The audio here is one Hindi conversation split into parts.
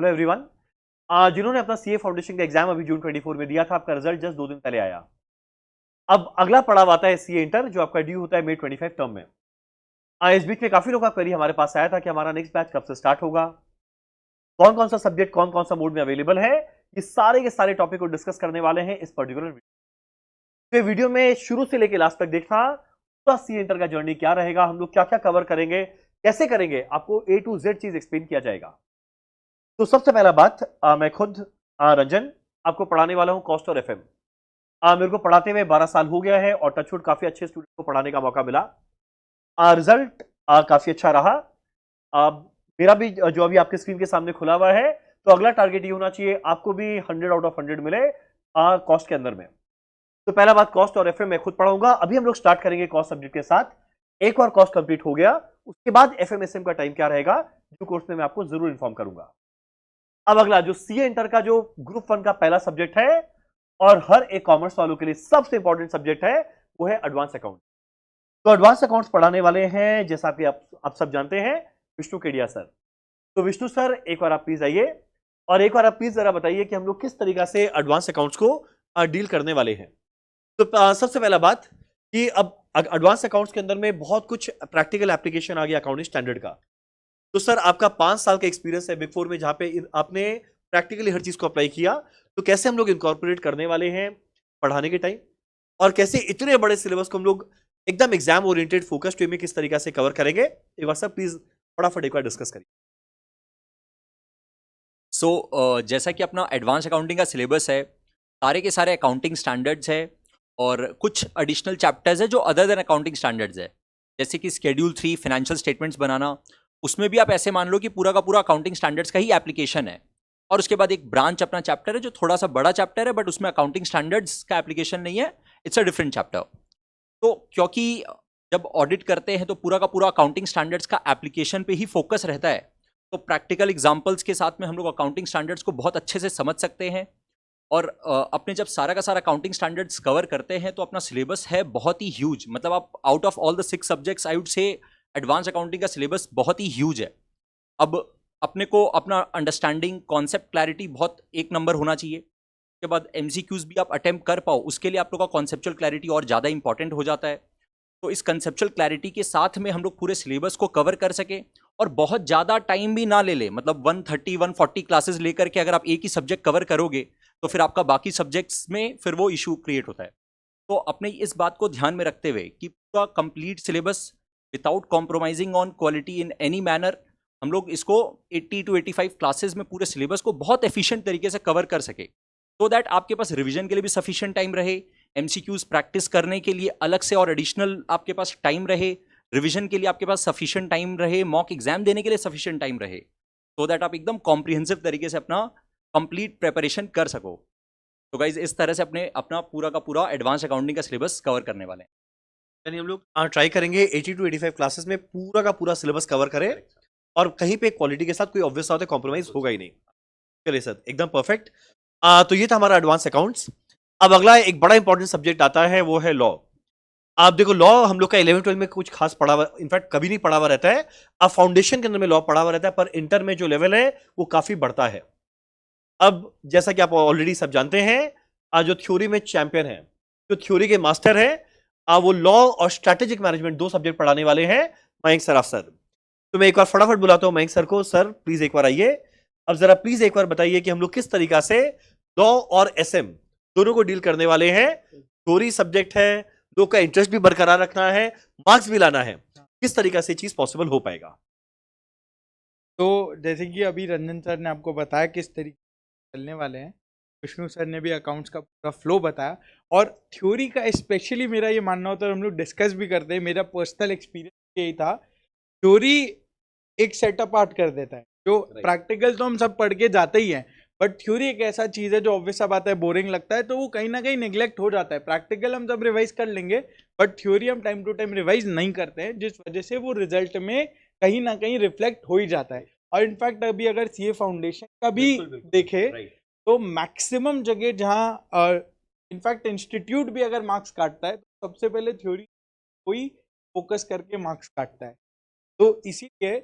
Hello everyone. जिन्होंने अपना सीए फाउंडेशन का एग्जाम अभी जून 24 में दिया था, आपका रिजल्ट जस्ट 2 दिन पहले आया। अब अगला पड़ाव आता है सीए इंटर, जो आपका ड्यू होता है मई 25 टर्म में। इस बीच में काफी लोगों का क्वेरी हमारे पास आया था कि हमारा नेक्स्ट बैच कब से स्टार्ट होगा, कौन कौन सा सब्जेक्ट कौन कौन सा मोड में अवेलेबल है। ये सारे के सारे टॉपिक को डिस्कस करने वाले हैं इस पर्टिकुलर वीडियो। वीडियो में शुरू से लेकर लास्ट तक देखना, पूरा सीए इंटर का जर्नी क्या रहेगा, हम लोग क्या क्या कवर करेंगे, कैसे करेंगे, आपको ए टू जेड चीज एक्सप्लेन किया जाएगा। तो सबसे पहला बात, मैं खुद रंजन आपको पढ़ाने वाला हूं कॉस्ट और एफएम। मेरे को पढ़ाते हुए 12 साल हो गया है और टचवुड काफी अच्छे स्टूडेंट को पढ़ाने का मौका मिला। रिजल्ट काफी अच्छा रहा। मेरा भी जो अभी आपके स्क्रीन के सामने खुला हुआ है, तो अगला टारगेट ये होना चाहिए आपको भी 100 आउट ऑफ 100 मिले कॉस्ट के अंदर में। तो पहला बात, कॉस्ट और एफएम मैं खुद पढ़ाऊंगा। अभी हम लोग स्टार्ट करेंगे कॉस्ट सब्जेक्ट के साथ। एक बार कॉस्ट कंप्लीट हो गया, उसके बाद एफएम एसएम का टाइम क्या रहेगा, जो कोर्स में मैं आपको जरूर इन्फॉर्म करूंगा। अब अगला जो सीए इंटर का जो ग्रुप 1 का पहला सब्जेक्ट है और हर एक कॉमर्स वालों के लिए सबसे इंपॉर्टेंट सब्जेक्ट है, वो है एडवांस अकाउंट। तो एडवांस अकाउंट्स पढ़ाने वाले हैं, जैसा कि आप सब जानते हैं, विष्णु केडिया सर। तो विष्णु सर, एक बार आप प्लीज आइए और एक बार आप प्लीज जरा बताइए कि हम लोग किस तरीका से एडवांस अकाउंट्स को डील करने वाले हैं। तो सबसे पहला बात कि अब एडवांस अकाउंट्स के अंदर में बहुत कुछ प्रैक्टिकल एप्लीकेशन आ गया अकाउंटिंग स्टैंडर्ड का। तो सर, आपका 5 साल का एक्सपीरियंस है बिग फोर में, जहां पे आपने प्रैक्टिकली हर चीज को अप्लाई किया। तो कैसे हम लोग इनकॉर्पोरेट करने वाले हैं पढ़ाने के टाइम, और कैसे इतने बड़े सिलेबस को हम लोग एकदम एग्जाम ओरिएंटेड फोकस्ड वे में किस तरीके से कवर करेंगे, एक बार सर प्लीज फटाफट एक बार डिस्कस करिए। जैसा कि अपना एडवांस अकाउंटिंग का सिलेबस है, सारे के सारे अकाउंटिंग स्टैंडर्ड्स है और कुछ एडिशनल चैप्टर्स है जो अदर देन अकाउंटिंग स्टैंडर्ड्स है। जैसे कि शेड्यूल 3 फाइनेंशियल स्टेटमेंट्स बनाना, उसमें भी आप ऐसे मान लो कि पूरा का पूरा अकाउंटिंग स्टैंडर्ड्स का ही एप्लीकेशन है। और उसके बाद एक ब्रांच अपना चैप्टर है जो थोड़ा सा बड़ा चैप्टर है, बट उसमें अकाउंटिंग स्टैंडर्ड्स का एप्लीकेशन नहीं है, इट्स अ डिफरेंट चैप्टर। तो क्योंकि जब ऑडिट करते हैं तो पूरा का पूरा अकाउंटिंग स्टैंडर्ड्स का एप्लीकेशन पे ही फोकस रहता है, तो प्रैक्टिकल एग्जांपल्स के साथ में हम लोग अकाउंटिंग स्टैंडर्ड्स को बहुत अच्छे से समझ सकते हैं। और अपने जब सारा का सारा अकाउंटिंग स्टैंडर्ड्स कवर करते हैं तो अपना सिलेबस है बहुत ही ह्यूज। मतलब आप out of all the 6 subjects I would say advance accounting का सिलेबस बहुत ही ह्यूज है। अब अपने को अपना अंडरस्टैंडिंग, कॉन्सेप्ट क्लैरिटी बहुत एक नंबर होना चाहिए। उसके बाद एमसीक्यूज भी आप अटेम्प्ट कर पाओ, उसके लिए आप लोग का कॉन्सेप्चुअल क्लैरिटी और ज़्यादा इंपॉर्टेंट हो जाता है। तो इस कंसेप्चुअल क्लैरिटी के साथ में हम लोग पूरे सिलेबस को कवर कर सके और बहुत ज़्यादा टाइम भी ना ले ले। मतलब 130 140 क्लासेस लेकर के अगर आप एक ही सब्जेक्ट कवर करोगे तो फिर आपका बाकी सब्जेक्ट्स में फिर वो इशू क्रिएट होता है। तो अपने इस बात को ध्यान में रखते हुए कि पूरा complete syllabus without compromising on quality in any manner, हम लोग इसको 80 to 85 क्लासेस में पूरे सिलेबस को बहुत एफिशिएंट तरीके से कवर कर सके, सो दैट आपके पास रिवीजन के लिए भी सफिशिएंट टाइम रहे, एमसीक्यूज प्रैक्टिस करने के लिए अलग से और एडिशनल आपके पास टाइम रहे, रिवीजन के लिए आपके पास सफिशिएंट टाइम रहे, मॉक एग्जाम देने के लिए सफिशिएंट टाइम रहे, सो दैट आप एकदम कॉम्प्रिहेंसिव तरीके से अपना कंप्लीट प्रेपरेशन कर सको। तो गाइज इस तरह से अपना पूरा का पूरा एडवांस अकाउंटिंग का सिलेबस कवर करने वाले हैं। यानी हम लोग ट्राई करेंगे 80 to 85 क्लासेस में पूरा का पूरा सिलेबस कवर करें, और कहीं पे क्वालिटी के साथ कोई ऑब्वियस बात है कॉम्प्रोमाइज होगा ही नहीं। चलिए सर, एकदम परफेक्ट। तो ये था हमारा एडवांस अकाउंट्स। अब अगला एक बड़ा इंपॉर्टेंट सब्जेक्ट आता है, वो है लॉ। आप देखो, लॉ हम लोग का 11-12 में कुछ खास पढ़ा हुआ, इनफैक्ट कभी नहीं पढ़ा हुआ रहता है। अब फाउंडेशन के अंदर में लॉ पढ़ा हुआ रहता है, पर इंटर में जो लेवल है वो काफी बढ़ता है। अब जैसा कि आप ऑलरेडी सब जानते हैं, जो थ्योरी में चैंपियन है, जो थ्योरी के मास्टर है, वो लॉ और स्ट्रैटेजिक मैनेजमेंट 2 सब्जेक्ट पढ़ाने वाले हैं, मयंक सराफ सर। तो मैं एक बार फटाफट बुलाता हूं मयंक सर को। सर प्लीज एक बार आइए। अब जरा प्लीज एक बार बताइए कि हम लोग किस तरीका से लॉ और एसएम दोनों को डील करने वाले हैं। थ्योरी सब्जेक्ट है, लोग का इंटरेस्ट भी बरकरार रखना है, मार्क्स भी लाना है, किस तरीका से चीज पॉसिबल हो पाएगा। तो जैसे कि अभी रंजन सर ने आपको बताया किस तरीके से चलने वाले हैं, विष्णु सर ने भी अकाउंट्स का पूरा फ्लो बताया, और थ्योरी का स्पेशली मेरा ये मानना होता है, हम लोग डिस्कस भी करते हैं, मेरा पर्सनल एक्सपीरियंस यही था, थ्योरी एक सेटअप आर्ट कर देता है। जो प्रैक्टिकल तो हम सब पढ़ के जाते ही हैं, बट थ्योरी एक ऐसा चीज़ है जो ऑब्वियस सा बात है बोरिंग लगता है, तो वो कहीं ना कहीं निगलेक्ट हो जाता है। प्रैक्टिकल हम सब रिवाइज कर लेंगे, बट थ्योरी हम टाइम टू टाइम रिवाइज नहीं करते हैं, जिस वजह से वो रिजल्ट में कहीं ना कहीं रिफ्लेक्ट हो ही जाता है। और इनफैक्ट अभी अगर सीए फाउंडेशन का भी देखे तो मैक्सिमम जगह जहाँ इनफैक्ट इंस्टीट्यूट भी अगर मार्क्स काटता है तो सबसे पहले थ्योरी को ही फोकस करके मार्क्स काटता है। तो इसीलिए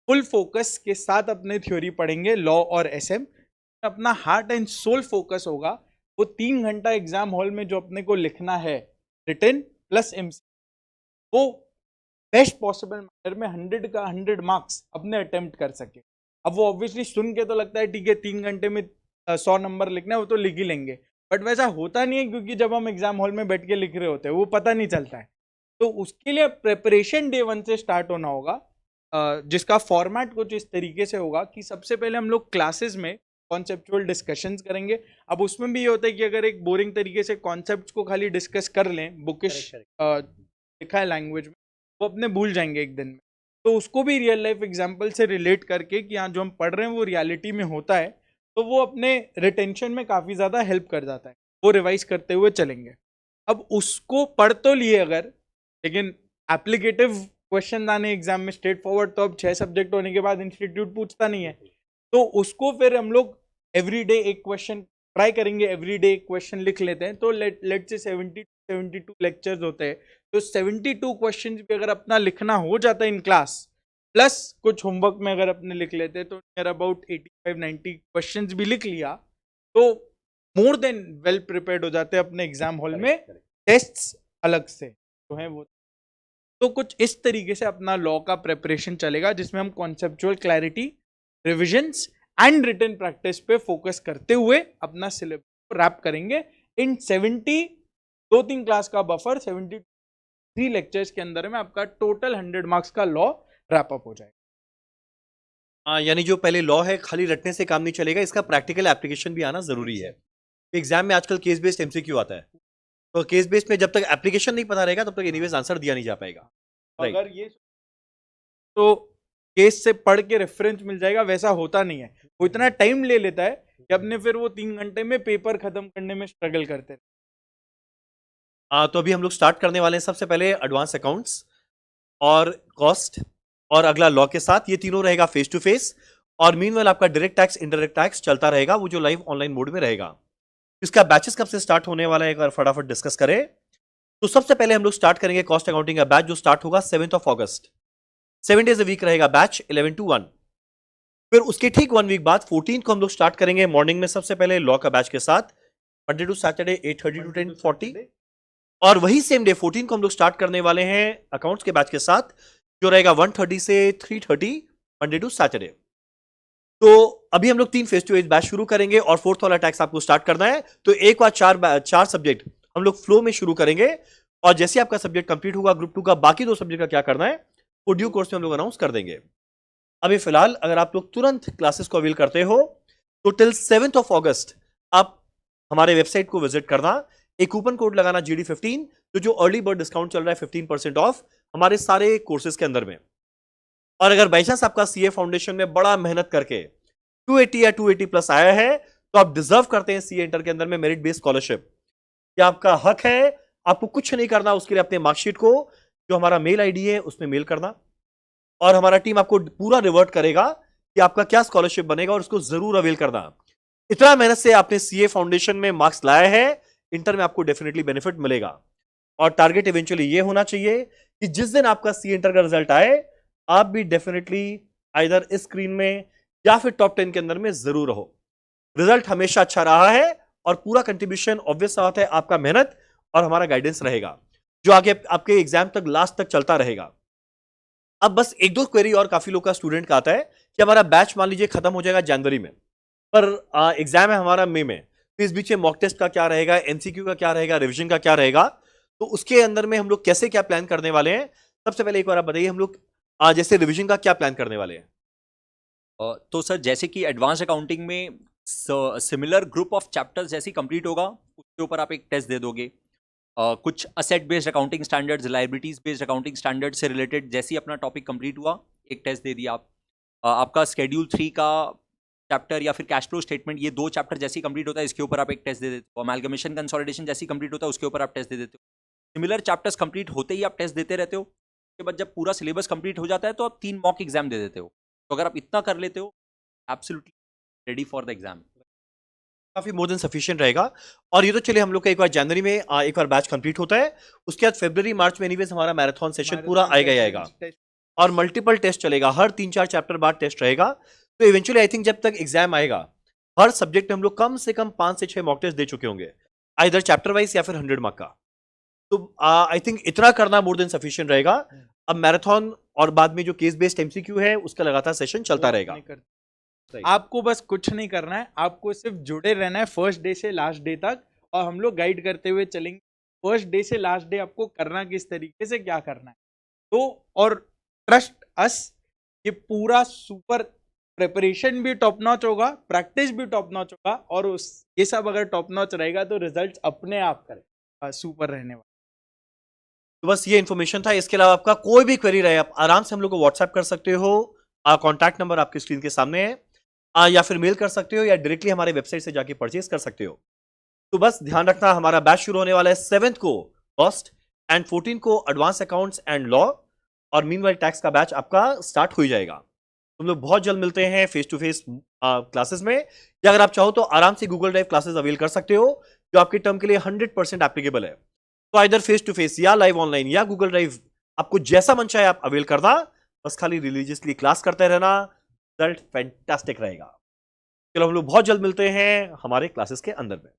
फुल फोकस के साथ अपने थ्योरी पढ़ेंगे, लॉ और एसएम। अपना हार्ट एंड सोल फोकस होगा वो 3 घंटा एग्जाम हॉल में जो अपने को लिखना है, रिटन प्लस एमसी, वो बेस्ट पॉसिबल मैनर में 100 का 100 मार्क्स अपने अटेम्प्ट कर सके। अब वो ऑब्वियसली सुन के तो लगता है ठीक है 3 घंटे में 100 नंबर लिखना है, वो तो लिख ही लेंगे, बट वैसा होता नहीं है, क्योंकि जब हम एग्जाम हॉल में बैठ के लिख रहे होते हैं वो पता नहीं चलता है। तो उसके लिए प्रिपरेशन डे 1 से स्टार्ट होना होगा, जिसका फॉर्मेट कुछ इस तरीके से होगा कि सबसे पहले हम लोग क्लासेस में कॉन्सेप्चुअल डिस्कशंस करेंगे। अब उसमें भी ये होता है कि अगर एक बोरिंग तरीके से कॉन्सेप्ट्स को खाली डिस्कस कर लें, बुकिश लिखा है लैंग्वेज में, वो अपने भूल जाएंगे एक दिन में। तो उसको भी रियल लाइफ एग्जांपल से रिलेट करके कि हाँ जो हम पढ़ रहे हैं वो रियलिटी में होता है, तो वो अपने रिटेंशन में काफ़ी ज़्यादा हेल्प कर जाता है। वो रिवाइज करते हुए चलेंगे। अब उसको पढ़ तो लिए अगर, लेकिन एप्लीकेटिव क्वेश्चन आने एग्जाम में स्ट्रेट फॉरवर्ड, तो अब 6 सब्जेक्ट होने के बाद इंस्टीट्यूट पूछता नहीं है, तो उसको फिर हम लोग एवरीडे एक क्वेश्चन ट्राई करेंगे, एवरीडे एक क्वेश्चन लिख लेते हैं। तो लेट से 72 लेक्चर्स होते हैं, तो 72 क्वेश्चन भी अगर अपना लिखना हो जाता है इन क्लास, प्लस कुछ होमवर्क में अगर अपने लिख लेते हैं, तो नियर अबाउट 85-90 क्वेश्चंस भी लिख लिया, तो मोर देन वेल प्रिपेयर्ड हो जाते हैं अपने एग्जाम हॉल में। टेस्ट्स अलग से जो है वो, तो कुछ इस तरीके से अपना लॉ का प्रिपरेशन चलेगा, जिसमें हम conceptual clarity, revisions and written practice पे फोकस करते हुए अपना सिलेबस रैप करेंगे इन 70, 2-3 क्लास का बफर, 73 लेक्चर्स के अंदर में आपका टोटल 100 मार्क्स का लॉ रैप अप हो जाएगा। यानी जो पहले लॉ है खाली रटने से काम नहीं चलेगा, इसका प्रैक्टिकल एप्लीकेशन भी आना जरूरी है। एग्जाम में आजकल केस बेस्ड एमसीक्यू आता है, तो केस बेस्ड में जब तक एप्लीकेशन नहीं पता रहेगा तब तक एनीवेज आंसर दिया नहीं जा पाएगा। अगर ये तो केस से पढ़ के रेफरेंस मिल जाएगा, वैसा होता नहीं है। वो इतना टाइम ले लेता है कि अपने फिर वो 3 घंटे में पेपर खत्म करने में स्ट्रगल करते हैं। तो अभी हम लोग स्टार्ट करने वाले हैं सबसे पहले एडवांस अकाउंट्स और कॉस्ट, और अगला लॉ के साथ। ये तीनों रहेगा फेस टू फेस, और मीनवाइल आपका डायरेक्ट टैक्स इनडायरेक्ट टैक्स चलता रहेगा, वो जो लाइव ऑनलाइन मोड में रहेगा। इसका बैचेस कब से स्टार्ट होने वाला है एक बार फटाफट डिस्कस करें। तो सबसे पहले हम लोग स्टार्ट करेंगे कॉस्ट अकाउंटिंग का बैच, जो स्टार्ट होगा 7 अगस्त। 7 डेज अ वीक रहेगा बैच, 11 to 1। फिर उसके ठीक 1 वीक बाद 14 को हम लोग स्टार्ट करेंगे मॉर्निंग में सबसे पहले लॉ का बैच के साथ, मंडे टू सैटरडे 8:30 to 10:40। और वही सेम डे 14 को हम लोग स्टार्ट करने वाले हैं अकाउंट्स के बैच के साथ, जो रहेगा 1:30 से 3:30 मंडे टू सैटरडे। तो अभी हम लोग 3 फेस टू फेस बैच शुरू करेंगे, और 4th वाला टैक्स आपको स्टार्ट करना है। तो एक बार 4 सब्जेक्ट हम लोग फ्लो में शुरू करेंगे, और जैसे आपका सब्जेक्ट कंप्लीट होगा ग्रुप 2 का, बाकी 2 सब्जेक्ट का क्या करना है वो ड्यू कोर्स में हम लोग अनाउंस कर देंगे। अभी फिलहाल अगर आप लोग तुरंत क्लासेस को अवेल करते हो तो टिल 7 अगस्त आप हमारे वेबसाइट को विजिट करना, एक कूपन कोड लगाना GD15, तो जो अर्ली बर्ड डिस्काउंट चल रहा है 15% ऑफ हमारे सारे कोर्सेज के अंदर में। और अगर बाई चांस आपका सीए फाउंडेशन में बड़ा मेहनत करके 280 या 280 प्लस आया है, तो आप डिजर्व करते हैं सीए इंटर के अंदर में मेरिट बेस्ड स्कॉलरशिप। यह आपका हक है, आपको कुछ नहीं करना उसके लिए। अपने मार्कशीट को जो हमारा मेल आईडी है उसमें मेल करना, और हमारा टीम आपको पूरा रिवर्ट करेगा कि आपका क्या स्कॉलरशिप बनेगा, और उसको जरूर अवेल करना। इतना मेहनत से आपने सीए फाउंडेशन में मार्क्स लाया है, इंटर में आपको डेफिनेटली बेनिफिट मिलेगा। और टारगेट इवेंचुअली ये होना चाहिए कि जिस दिन आपका सीए इंटर का रिजल्ट आए, आप भी डेफिनेटली आइदर इस स्क्रीन में या फिर टॉप 10 के अंदर में जरूर रहो। रिजल्ट हमेशा अच्छा रहा है, और पूरा कंट्रीब्यूशन ऑब्वियस बात है आपका मेहनत और हमारा गाइडेंस रहेगा, जो आगे आपके एग्जाम तक लास्ट तक चलता रहेगा। अब बस 1-2 क्वेरी और काफी लोग का स्टूडेंट का आता है कि हमारा बैच मान लीजिए खत्म हो जाएगा जनवरी में, पर एग्जाम है हमारा मई में, तो इस बीच में मॉक टेस्ट का क्या रहेगा, एमसीक्यू का क्या रहेगा, रिवीजन का क्या रहेगा, तो उसके अंदर में हम लोग कैसे क्या प्लान करने वाले हैं। सबसे पहले एक बार आप बताइए, हम लोग जैसे रिवीजन का क्या प्लान करने वाले हैं। तो सर जैसे कि एडवांस अकाउंटिंग में सिमिलर ग्रुप ऑफ चैप्टर्स जैसे कंप्लीट होगा, उसके ऊपर आप एक टेस्ट दे दोगे। कुछ asset based accounting standards, liabilities based accounting standard से रिलेटेड जैसे ही अपना टॉपिक कंप्लीट हुआ, एक टेस्ट दे दिया आप। आपका शेड्यूल 3 का चैप्टर या फिर कैश फ्लो स्टेटमेंट, ये 2 चैप्टर जैसे ही कंप्लीट होता है, इसके ऊपर आप एक टेस्ट दे देते हो। अमैल्गमेशन कंसोलिडेशन जैसे ही कंप्लीट होता है, उसके ऊपर आप टेस्ट दे देते हो। सिमिलर चैप्टर्स कंप्लीट होते ही आप टेस्ट देते रहते हो। उसके बाद जब पूरा सिलेबस कंप्लीट हो जाता है, तो आप 3 मॉक एग्जाम दे देते हो। तो अगर आप इतना कर लेते हो, absolutely ready for the exam, काफी मोर देन सफिशिएंट रहेगा। और ये तो चलिए हम लोग का एक बार जनवरी में एक बार बैच कंप्लीट होता है, उसके बाद फरवरी मार्च में एनीवेज हमारा मैराथन सेशन पूरा आएगा ही आएगा। और मल्टीपल टेस्ट चलेगा, हर 3-4 चैप्टर बाद टेस्ट रहेगा। तो इवेंचुअली आई थिंक जब तक एग्जाम आएगा हर सब्जेक्ट में हम लोग कम से कम 5 से 6 मॉक टेस्ट दे चुके होंगे, आइदर चैप्टर वाइज या फिर 100 मार्क का। तो आई थिंक इतना करना मोर देन सफिशिएंट रहेगा। अब मैराथन और बाद में जो केस बेस्ड एमसीक्यू है उसका लगातार सेशन चलता रहेगा। नहीं आपको बस कुछ नहीं करना है, आपको सिर्फ जुड़े रहना है फर्स्ट डे से लास्ट डे तक, और हम लोग गाइड करते हुए चलेंगे फर्स्ट डे से लास्ट डे आपको करना किस तरीके से, क्या करना है। तो और ट्रस्ट अस, ये पूरा सुपर प्रिपरेशन भी टॉप नॉच होगा, प्रैक्टिस भी टॉप नॉच होगा, और उस ये सब अगर टॉप नॉच रहेगा तो रिजल्ट अपने आप करेगा सुपर रहने वाला। तो बस ये इन्फॉर्मेशन था। इसके अलावा आपका कोई भी क्वेरी रहे आप आराम से हम लोग को व्हाट्सएप कर सकते हो, कॉन्टैक्ट नंबर आपकी स्क्रीन के सामने है, या फिर मेल कर सकते हो या डायरेक्टली हमारे वेबसाइट से जाके परचेज कर सकते हो। तो बस ध्यान रखना हमारा बैच शुरू होने वाला है 7th को कॉस्ट एंड 14 को एडवांस अकाउंट्स एंड लॉ, और मीनवाइल टैक्स का बैच आपका स्टार्ट हो ही जाएगा। तुम लोग बहुत जल्द मिलते हैं फेस टू फेस क्लासेस में, या अगर आप चाहो तो आराम से गूगल ड्राइव क्लासेस अवेल कर सकते हो जो आपके टर्म के लिए 100% एप्लीकेबल है। तो इधर फेस टू फेस या लाइव ऑनलाइन या गूगल ड्राइव, आपको जैसा मन चाहे आप अवेल करना, बस खाली रिलीजियसली क्लास करते रहना, रिजल्ट फैंटास्टिक रहेगा। चलो हम लोग बहुत जल्द मिलते हैं हमारे क्लासेस के अंदर में।